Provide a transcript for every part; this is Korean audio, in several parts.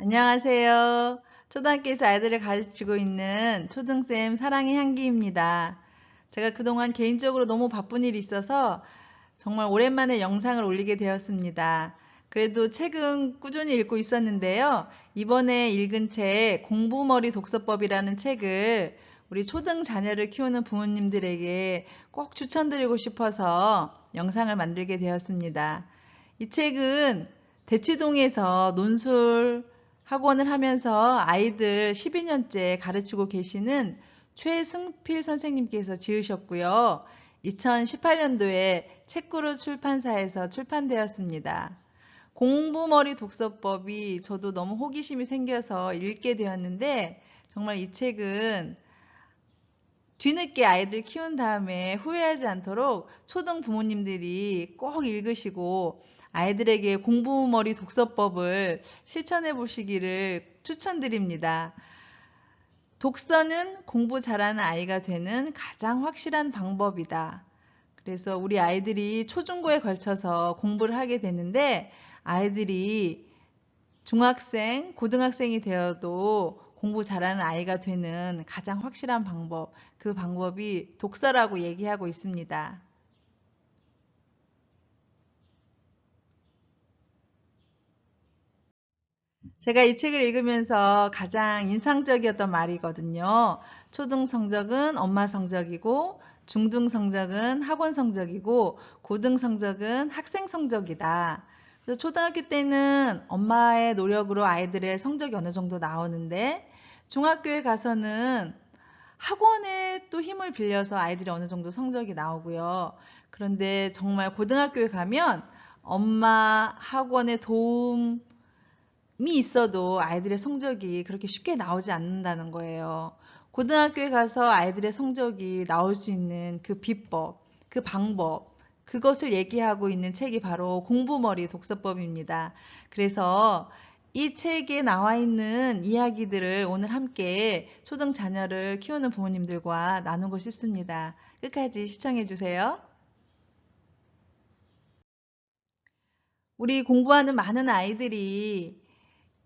안녕하세요. 초등학교에서 아이들을 가르치고 있는 초등쌤 사랑의 향기입니다. 제가 그동안 개인적으로 너무 바쁜 일이 있어서 정말 오랜만에 영상을 올리게 되었습니다. 그래도 책은 꾸준히 읽고 있었는데요. 이번에 읽은 책 공부머리 독서법이라는 책을 우리 초등 자녀를 키우는 부모님들에게 꼭 추천드리고 싶어서 영상을 만들게 되었습니다. 이 책은 대치동에서 논술 학원을 하면서 아이들 12년째 가르치고 계시는 최승필 선생님께서 지으셨고요. 2018년도에 책구루 출판사에서 출판되었습니다. 공부머리 독서법이 저도 너무 호기심이 생겨서 읽게 되었는데 정말 이 책은 뒤늦게 아이들 키운 다음에 후회하지 않도록 초등 부모님들이 꼭 읽으시고 아이들에게 공부머리 독서법을 실천해 보시기를 추천드립니다. 독서는 공부 잘하는 아이가 되는 가장 확실한 방법이다. 그래서 우리 아이들이 초중고에 걸쳐서 공부를 하게 되는데 아이들이 중학생, 고등학생이 되어도 공부 잘하는 아이가 되는 가장 확실한 방법, 그 방법이 독서라고 얘기하고 있습니다. 제가 이 책을 읽으면서 가장 인상적이었던 말이거든요. 초등 성적은 엄마 성적이고, 중등 성적은 학원 성적이고, 고등 성적은 학생 성적이다. 그래서 초등학교 때는 엄마의 노력으로 아이들의 성적이 어느 정도 나오는데, 중학교에 가서는 학원에 또 힘을 빌려서 아이들이 어느 정도 성적이 나오고요. 그런데 정말 고등학교에 가면 엄마 학원의 도움이 있어도 아이들의 성적이 그렇게 쉽게 나오지 않는다는 거예요. 고등학교에 가서 아이들의 성적이 나올 수 있는 그 비법, 그 방법, 그것을 얘기하고 있는 책이 바로 공부머리 독서법입니다. 그래서 이 책에 나와 있는 이야기들을 오늘 함께 초등 자녀를 키우는 부모님들과 나누고 싶습니다. 끝까지 시청해 주세요. 우리 공부하는 많은 아이들이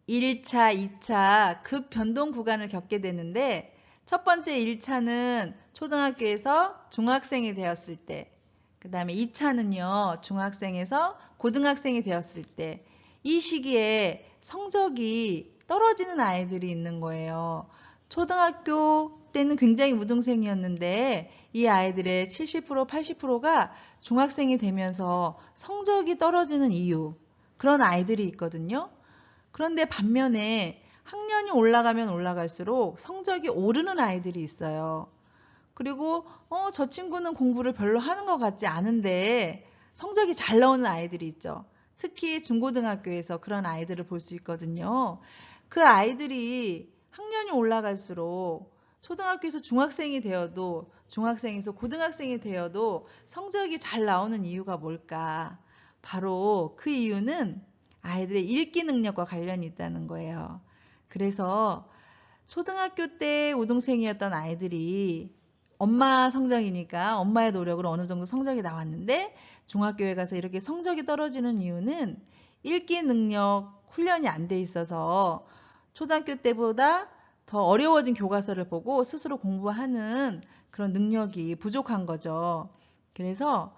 1차, 2차 급 변동 구간을 겪게 되는데 첫 번째 1차는 초등학교에서 중학생이 되었을 때, 그 다음에 2차는요, 중학생에서 고등학생이 되었을 때, 이 시기에 성적이 떨어지는 아이들이 있는 거예요. 초등학교 때는 굉장히 무등생이었는데 이 아이들의 70%, 80%가 중학생이 되면서 성적이 떨어지는 이유, 그런 아이들이 있거든요. 그런데 반면에 학년이 올라가면 올라갈수록 성적이 오르는 아이들이 있어요. 그리고 저 친구는 공부를 별로 하는 것 같지 않은데 성적이 잘 나오는 아이들이 있죠. 특히 중고등학교에서 그런 아이들을 볼 수 있거든요. 그 아이들이 학년이 올라갈수록 초등학교에서 중학생이 되어도 중학생에서 고등학생이 되어도 성적이 잘 나오는 이유가 뭘까? 바로 그 이유는 아이들의 읽기 능력과 관련이 있다는 거예요. 그래서 초등학교 때 우등생이었던 아이들이 엄마 성적이니까 엄마의 노력으로 어느 정도 성적이 나왔는데 중학교에 가서 이렇게 성적이 떨어지는 이유는 읽기 능력 훈련이 안 돼 있어서 초등학교 때보다 더 어려워진 교과서를 보고 스스로 공부하는 그런 능력이 부족한 거죠. 그래서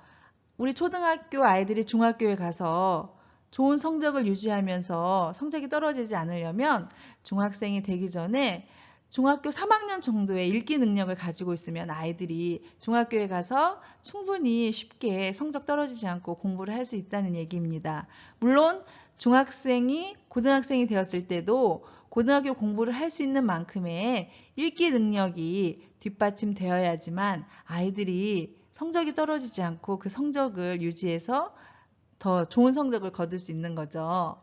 우리 초등학교 아이들이 중학교에 가서 좋은 성적을 유지하면서 성적이 떨어지지 않으려면 중학생이 되기 전에 중학교 3학년 정도의 읽기 능력을 가지고 있으면 아이들이 중학교에 가서 충분히 쉽게 성적 떨어지지 않고 공부를 할 수 있다는 얘기입니다. 물론 중학생이 고등학생이 되었을 때도 고등학교 공부를 할 수 있는 만큼의 읽기 능력이 뒷받침되어야지만 아이들이 성적이 떨어지지 않고 그 성적을 유지해서 더 좋은 성적을 거둘 수 있는 거죠.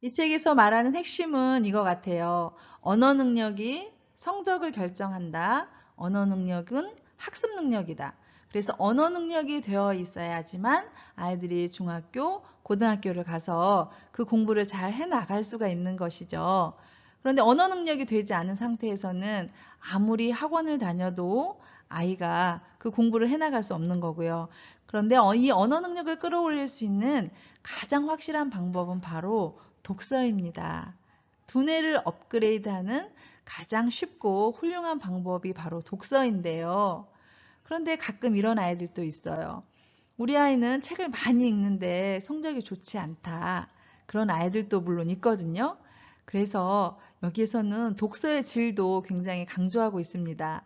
이 책에서 말하는 핵심은 이거 같아요. 언어 능력이 성적을 결정한다. 언어 능력은 학습 능력이다. 그래서 언어 능력이 되어 있어야지만 아이들이 중학교, 고등학교를 가서 그 공부를 잘 해나갈 수가 있는 것이죠. 그런데 언어 능력이 되지 않은 상태에서는 아무리 학원을 다녀도 아이가 그 공부를 해나갈 수 없는 거고요. 그런데 이 언어 능력을 끌어올릴 수 있는 가장 확실한 방법은 바로 독서입니다. 두뇌를 업그레이드하는 가장 쉽고 훌륭한 방법이 바로 독서인데요. 그런데 가끔 이런 아이들도 있어요. 우리 아이는 책을 많이 읽는데 성적이 좋지 않다. 그런 아이들도 물론 있거든요. 그래서 여기에서는 독서의 질도 굉장히 강조하고 있습니다.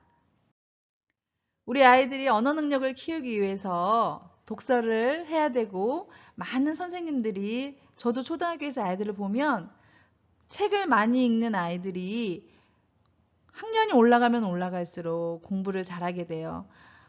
우리 아이들이 언어 능력을 키우기 위해서 독서를 해야 되고, 많은 선생님들이, 저도 초등학교에서 아이들을 보면 책을 많이 읽는 아이들이 학년이 올라가면 올라갈수록 공부를 잘하게 돼요.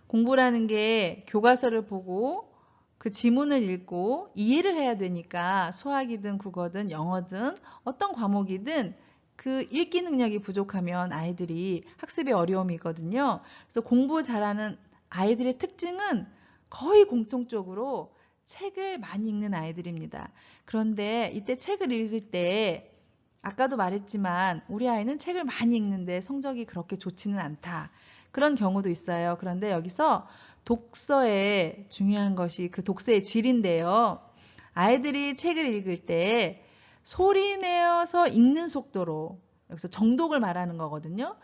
공부라는 게 교과서를 보고 그 지문을 읽고 이해를 해야 되니까 수학이든 국어든 영어든 어떤 과목이든 그 읽기 능력이 부족하면 아이들이 학습에 어려움이 있거든요. 그래서 공부 잘하는 아이들의 특징은 거의 공통적으로 책을 많이 읽는 아이들입니다. 그런데 이때 책을 읽을 때 아까도 말했지만 우리 아이는 책을 많이 읽는데 성적이 그렇게 좋지는 않다. 그런 경우도 있어요. 그런데 여기서 독서에 중요한 것이 그 독서의 질인데요. 아이들이 책을 읽을 때 소리 내어서 읽는 속도로, 여기서 정독을 말하는 거거든요.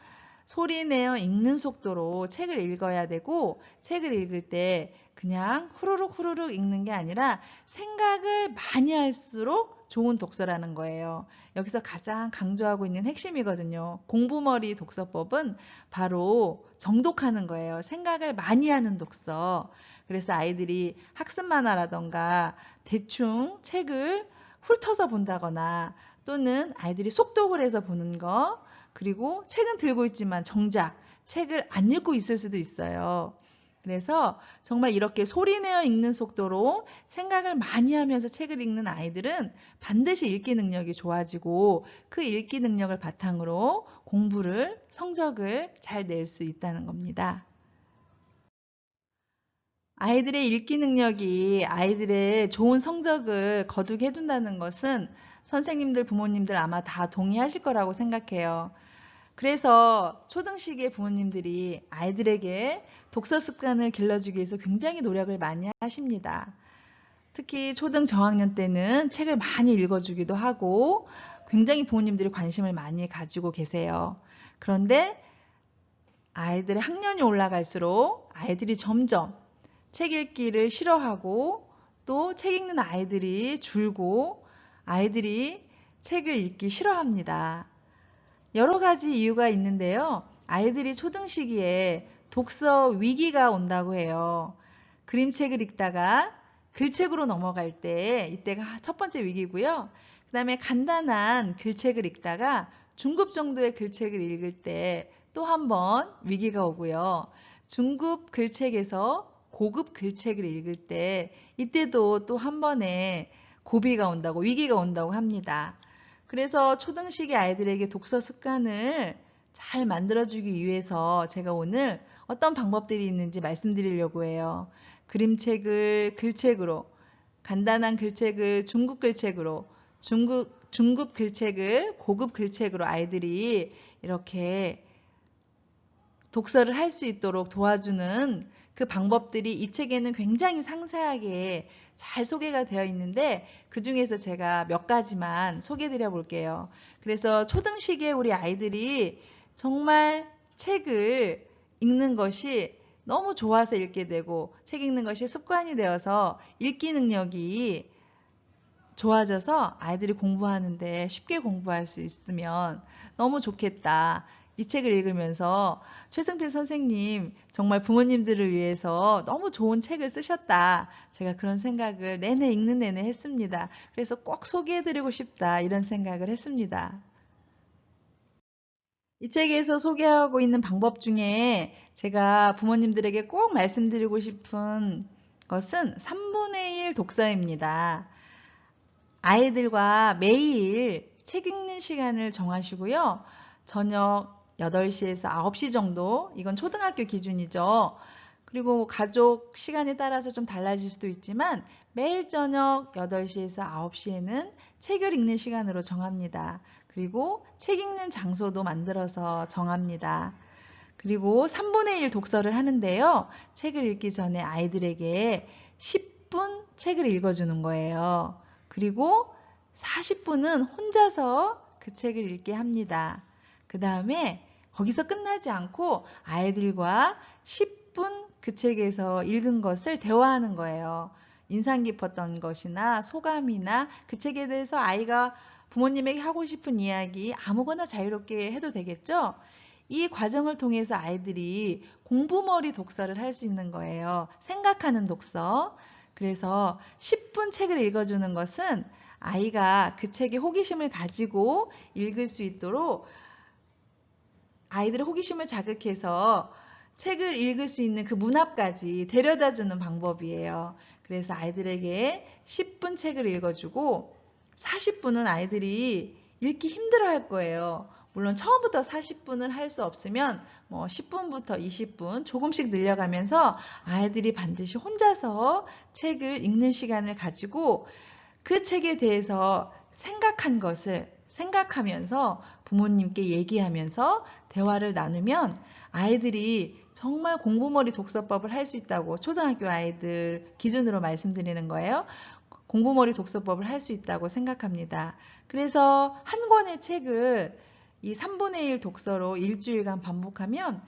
소리 내어 읽는 속도로 책을 읽어야 되고, 책을 읽을 때 그냥 후루룩 후루룩 읽는 게 아니라 생각을 많이 할수록 좋은 독서라는 거예요. 여기서 가장 강조하고 있는 핵심이거든요. 공부머리 독서법은 바로 정독하는 거예요. 생각을 많이 하는 독서. 그래서 아이들이 학습 만화라던가 대충 책을 훑어서 본다거나, 또는 아이들이 속독을 해서 보는 거, 그리고 책은 들고 있지만 정작 책을 안 읽고 있을 수도 있어요. 그래서 정말 이렇게 소리내어 읽는 속도로 생각을 많이 하면서 책을 읽는 아이들은 반드시 읽기 능력이 좋아지고, 그 읽기 능력을 바탕으로 공부를, 성적을 잘 낼 수 있다는 겁니다. 아이들의 읽기 능력이 아이들의 좋은 성적을 거두게 해준다는 것은 선생님들, 부모님들 아마 다 동의하실 거라고 생각해요. 그래서 초등 시기에 부모님들이 아이들에게 독서 습관을 길러주기 위해서 굉장히 노력을 많이 하십니다. 특히 초등 저학년 때는 책을 많이 읽어주기도 하고 굉장히 부모님들이 관심을 많이 가지고 계세요. 그런데 아이들의 학년이 올라갈수록 아이들이 점점 책 읽기를 싫어하고, 또 책 읽는 아이들이 줄고, 아이들이 책을 읽기 싫어합니다. 여러 가지 이유가 있는데요. 아이들이 초등 시기에 독서 위기가 온다고 해요. 그림책을 읽다가 글책으로 넘어갈 때, 이때가 첫 번째 위기고요. 그 다음에 간단한 글책을 읽다가 중급 정도의 글책을 읽을 때 또 한 번 위기가 오고요. 중급 글책에서 고급 글책을 읽을 때 이때도 또 한 번의 고비가 온다고, 위기가 온다고 합니다. 그래서 초등시기 아이들에게 독서 습관을 잘 만들어주기 위해서 제가 오늘 어떤 방법들이 있는지 말씀드리려고 해요. 그림책을 글책으로, 간단한 글책을 중급 글책으로, 중급 글책을 고급 글책으로 아이들이 이렇게 독서를 할 수 있도록 도와주는 그 방법들이 이 책에는 굉장히 상세하게 잘 소개가 되어 있는데, 그 중에서 제가 몇 가지만 소개해 드려 볼게요. 그래서 초등 시기에 우리 아이들이 정말 책을 읽는 것이 너무 좋아서 읽게 되고, 책 읽는 것이 습관이 되어서 읽기 능력이 좋아져서 아이들이 공부하는데 쉽게 공부할 수 있으면 너무 좋겠다. 이 책을 읽으면서 최승필 선생님 정말 부모님들을 위해서 너무 좋은 책을 쓰셨다. 제가 그런 생각을 내내 읽는 내내 했습니다. 그래서 꼭 소개해드리고 싶다, 이런 생각을 했습니다. 이 책에서 소개하고 있는 방법 중에 제가 부모님들에게 꼭 말씀드리고 싶은 것은 3분의 1 독서입니다. 아이들과 매일 책 읽는 시간을 정하시고요. 저녁 8시에서 9시 정도, 이건 초등학교 기준이죠. 그리고 가족 시간에 따라서 좀 달라질 수도 있지만 매일 저녁 8시에서 9시에는 책을 읽는 시간으로 정합니다. 그리고 책 읽는 장소도 만들어서 정합니다. 그리고 3분의 1 독서를 하는데요. 책을 읽기 전에 아이들에게 10분 책을 읽어주는 거예요. 그리고 40분은 혼자서 그 책을 읽게 합니다. 그 다음에 거기서 끝나지 않고 아이들과 10분 그 책에서 읽은 것을 대화하는 거예요. 인상 깊었던 것이나 소감이나 그 책에 대해서 아이가 부모님에게 하고 싶은 이야기 아무거나 자유롭게 해도 되겠죠? 이 과정을 통해서 아이들이 공부머리 독서를 할 수 있는 거예요. 생각하는 독서. 그래서 10분 책을 읽어주는 것은 아이가 그 책에 호기심을 가지고 읽을 수 있도록 아이들의 호기심을 자극해서 책을 읽을 수 있는 그 문 앞까지 데려다주는 방법이에요. 그래서 아이들에게 10분 책을 읽어주고 40분은 아이들이 읽기 힘들어할 거예요. 물론 처음부터 40분을 할 수 없으면 10분부터 20분 조금씩 늘려가면서 아이들이 반드시 혼자서 책을 읽는 시간을 가지고 그 책에 대해서 생각한 것을 생각하면서 부모님께 얘기하면서 대화를 나누면 아이들이 정말 공부머리 독서법을 할 수 있다고 초등학교 아이들 기준으로 말씀드리는 거예요. 공부머리 독서법을 할 수 있다고 생각합니다. 그래서 한 권의 책을 이 3분의 1 독서로 일주일간 반복하면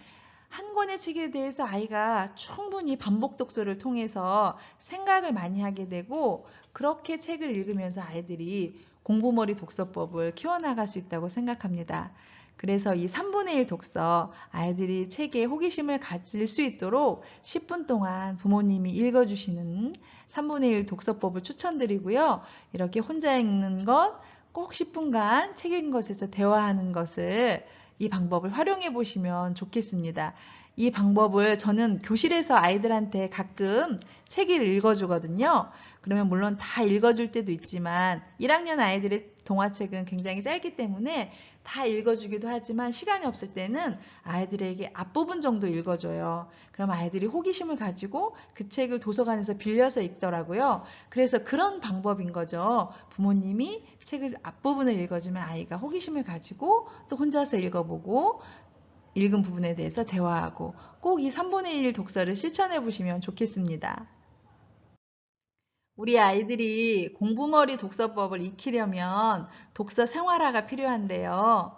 한 권의 책에 대해서 아이가 충분히 반복 독서를 통해서 생각을 많이 하게 되고 그렇게 책을 읽으면서 아이들이 공부머리 독서법을 키워나갈 수 있다고 생각합니다. 그래서 이 3분의 1 독서, 아이들이 책에 호기심을 가질 수 있도록 10분 동안 부모님이 읽어주시는 3분의 1 독서법을 추천드리고요. 이렇게 혼자 읽는 것, 꼭 10분간 책 읽는 것에서 대화하는 것을 이 방법을 활용해 보시면 좋겠습니다. 이 방법을 저는 교실에서 아이들한테 가끔 책을 읽어주거든요. 그러면 물론 다 읽어줄 때도 있지만 1학년 아이들의 동화책은 굉장히 짧기 때문에 다 읽어주기도 하지만 시간이 없을 때는 아이들에게 앞부분 정도 읽어줘요. 그럼 아이들이 호기심을 가지고 그 책을 도서관에서 빌려서 읽더라고요. 그래서 그런 방법인 거죠. 부모님이 책을 앞부분을 읽어주면 아이가 호기심을 가지고 또 혼자서 읽어보고 읽은 부분에 대해서 대화하고 꼭 이 3분의 1 독서를 실천해 보시면 좋겠습니다. 우리 아이들이 공부머리 독서법을 익히려면 독서 생활화가 필요한데요.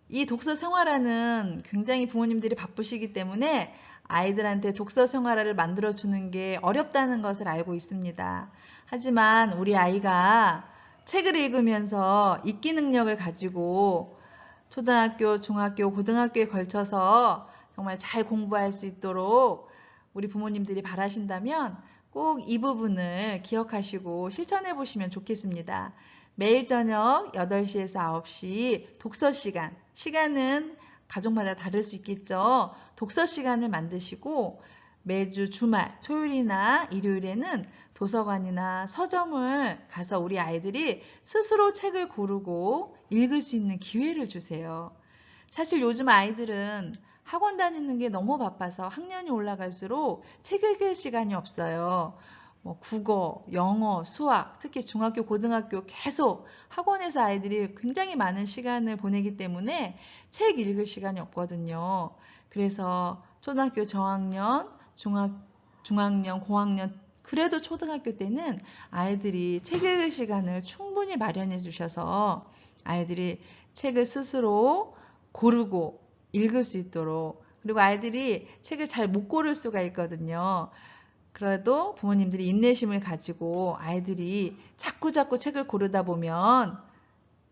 이 독서 생활화는 굉장히 부모님들이 바쁘시기 때문에 아이들한테 독서 생활화를 만들어주는 게 어렵다는 것을 알고 있습니다. 하지만 우리 아이가 책을 읽으면서 읽기 능력을 가지고 초등학교, 중학교, 고등학교에 걸쳐서 정말 잘 공부할 수 있도록 우리 부모님들이 바라신다면 꼭 이 부분을 기억하시고 실천해 보시면 좋겠습니다. 매일 저녁 8시에서 9시 독서 시간, 시간은 가족마다 다를 수 있겠죠. 독서 시간을 만드시고 매주 주말, 토요일이나 일요일에는 도서관이나 서점을 가서 우리 아이들이 스스로 책을 고르고 읽을 수 있는 기회를 주세요. 사실 요즘 아이들은 학원 다니는 게 너무 바빠서 학년이 올라갈수록 책 읽을 시간이 없어요. 국어, 영어, 수학, 특히 중학교, 고등학교 계속 학원에서 아이들이 굉장히 많은 시간을 보내기 때문에 책 읽을 시간이 없거든요. 그래서 초등학교 저학년, 중학년, 고학년, 그래도 초등학교 때는 아이들이 책 읽을 시간을 충분히 마련해 주셔서 아이들이 책을 스스로 고르고 읽을 수 있도록, 그리고 아이들이 책을 잘 못 고를 수가 있거든요. 그래도 부모님들이 인내심을 가지고 아이들이 자꾸 책을 고르다 보면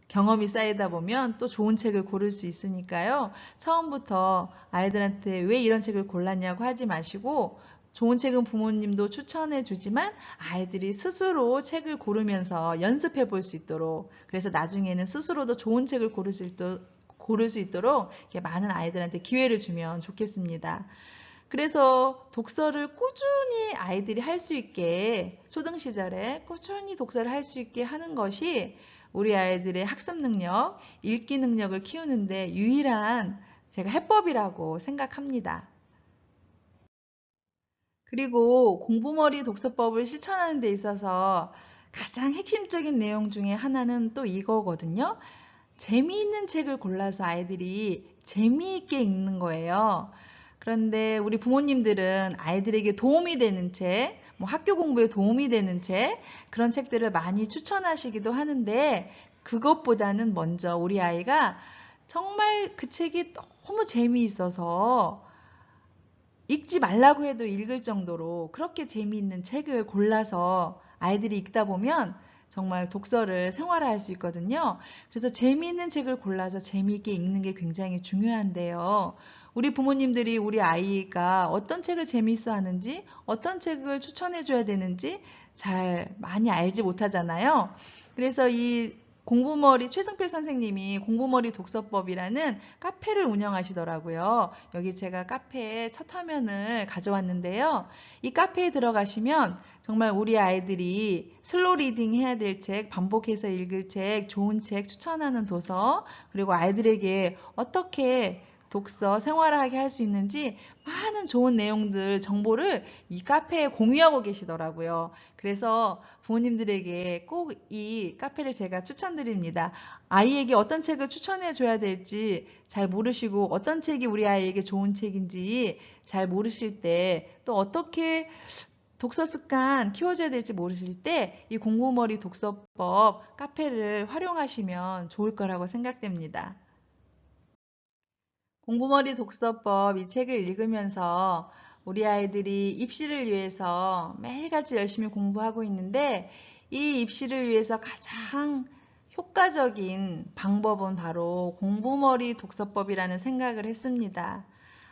경험이 쌓이다 보면 또 좋은 책을 고를 수 있으니까요. 처음부터 아이들한테 왜 이런 책을 골랐냐고 하지 마시고 좋은 책은 부모님도 추천해 주지만 아이들이 스스로 책을 고르면서 연습해 볼 수 있도록, 그래서 나중에는 스스로도 좋은 책을 고를 수 있도록 이렇게 많은 아이들한테 기회를 주면 좋겠습니다. 그래서 독서를 꾸준히 아이들이 할 수 있게, 초등 시절에 꾸준히 독서를 할 수 있게 하는 것이 우리 아이들의 학습 능력, 읽기 능력을 키우는데 유일한 제가 해법이라고 생각합니다. 그리고 공부머리 독서법을 실천하는 데 있어서 가장 핵심적인 내용 중에 하나는 또 이거거든요. 재미있는 책을 골라서 아이들이 재미있게 읽는 거예요. 그런데 우리 부모님들은 아이들에게 도움이 되는 책, 뭐 학교 공부에 도움이 되는 책, 그런 책들을 많이 추천하시기도 하는데, 그것보다는 먼저 우리 아이가 정말 그 책이 너무 재미있어서 읽지 말라고 해도 읽을 정도로 그렇게 재미있는 책을 골라서 아이들이 읽다 보면 정말 독서를 생활화할 수 있거든요. 그래서 재미있는 책을 골라서 재미있게 읽는 게 굉장히 중요한데요. 우리 부모님들이 우리 아이가 어떤 책을 재미있어 하는지, 어떤 책을 추천해 줘야 되는지 잘 많이 알지 못하잖아요. 그래서 이 공부머리 최승필 선생님이 공부머리 독서법이라는 카페를 운영하시더라고요. 여기 제가 카페에 첫 화면을 가져왔는데요. 이 카페에 들어가시면 정말 우리 아이들이 슬로우 리딩 해야 될 책, 반복해서 읽을 책, 좋은 책 추천하는 도서, 그리고 아이들에게 어떻게 독서 생활하게 할 수 있는지 많은 좋은 내용들, 정보를 이 카페에 공유하고 계시더라고요. 그래서 부모님들에게 꼭 이 카페를 제가 추천드립니다. 아이에게 어떤 책을 추천해 줘야 될지 잘 모르시고 어떤 책이 우리 아이에게 좋은 책인지 잘 모르실 때, 또 어떻게 독서 습관 키워줘야 될지 모르실 때 이 공부머리 독서법 카페를 활용하시면 좋을 거라고 생각됩니다. 공부머리 독서법 이 책을 읽으면서 우리 아이들이 입시를 위해서 매일같이 열심히 공부하고 있는데, 이 입시를 위해서 가장 효과적인 방법은 바로 공부머리 독서법이라는 생각을 했습니다.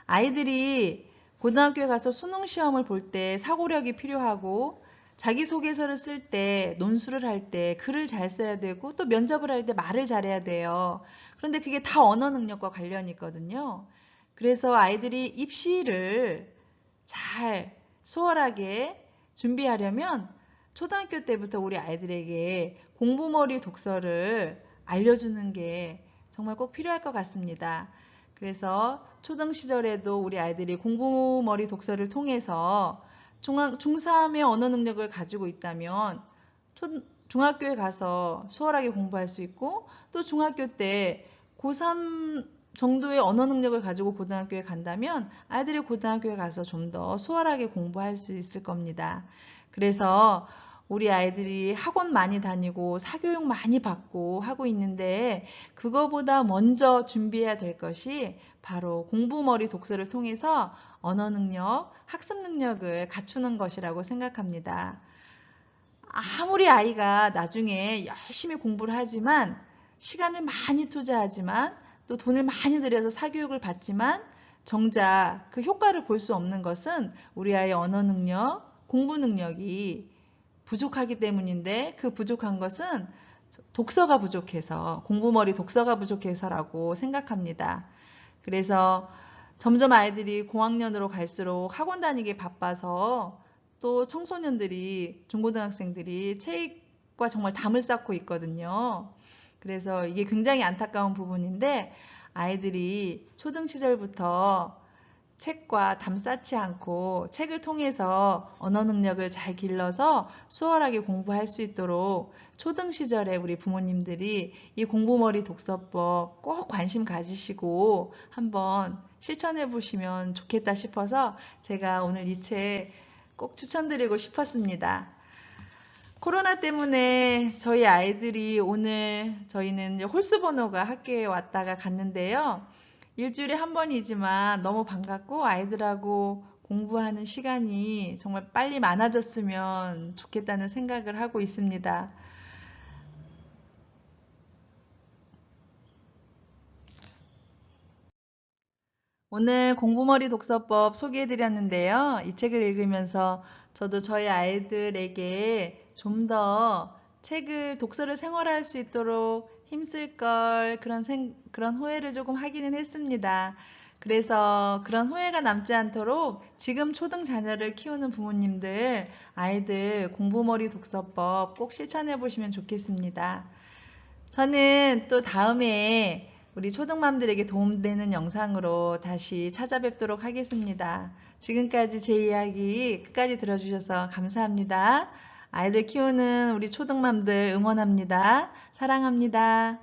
아이들이 고등학교에 가서 수능 시험을 볼 때 사고력이 필요하고, 자기소개서를 쓸 때, 논술을 할 때 글을 잘 써야 되고, 또 면접을 할 때 말을 잘해야 돼요. 그런데 그게 다 언어 능력과 관련이 있거든요. 그래서 아이들이 입시를 잘 수월하게 준비하려면 초등학교 때부터 우리 아이들에게 공부머리 독서를 알려주는 게 정말 꼭 필요할 것 같습니다. 그래서 초등 시절에도 우리 아이들이 공부머리 독서를 통해서 중3의 언어 능력을 가지고 있다면 중학교에 가서 수월하게 공부할 수 있고, 또 중학교 때 고3 정도의 언어 능력을 가지고 고등학교에 간다면 아이들이 고등학교에 가서 좀 더 수월하게 공부할 수 있을 겁니다. 그래서 우리 아이들이 학원 많이 다니고 사교육 많이 받고 하고 있는데, 그거보다 먼저 준비해야 될 것이 바로 공부머리 독서를 통해서 언어 능력, 학습 능력을 갖추는 것이라고 생각합니다. 아무리 아이가 나중에 열심히 공부를 하지만, 시간을 많이 투자하지만, 또 돈을 많이 들여서 사교육을 받지만 정작 그 효과를 볼 수 없는 것은 우리 아이의 언어 능력, 공부 능력이 부족하기 때문인데, 그 부족한 것은 독서가 부족해서, 공부머리 독서가 부족해서라고 생각합니다. 그래서 점점 아이들이 고학년으로 갈수록 학원 다니기 바빠서, 또 청소년들이, 중고등학생들이 책과 정말 담을 쌓고 있거든요. 그래서 이게 굉장히 안타까운 부분인데, 아이들이 초등 시절부터 책과 담 쌓지 않고 책을 통해서 언어 능력을 잘 길러서 수월하게 공부할 수 있도록 초등 시절에 우리 부모님들이 이 공부머리 독서법 꼭 관심 가지시고 한번 실천해 보시면 좋겠다 싶어서 제가 오늘 이 책 꼭 추천드리고 싶었습니다. 코로나 때문에 저희 아이들이 오늘, 저희는 홀수 번호가 학교에 왔다가 갔는데요. 일주일에 한 번이지만 너무 반갑고, 아이들하고 공부하는 시간이 정말 빨리 많아졌으면 좋겠다는 생각을 하고 있습니다. 오늘 공부머리 독서법 소개해드렸는데요. 이 책을 읽으면서 저도 저희 아이들에게 좀 더 책을, 독서를 생활할 수 있도록 힘쓸 걸, 그런 후회를 조금 하기는 했습니다. 그래서 그런 후회가 남지 않도록 지금 초등 자녀를 키우는 부모님들, 아이들 공부머리 독서법 꼭 실천해 보시면 좋겠습니다. 저는 또 다음에 우리 초등맘들에게 도움되는 영상으로 다시 찾아뵙도록 하겠습니다. 지금까지 제 이야기 끝까지 들어주셔서 감사합니다. 아이들 키우는 우리 초등맘들 응원합니다. 사랑합니다.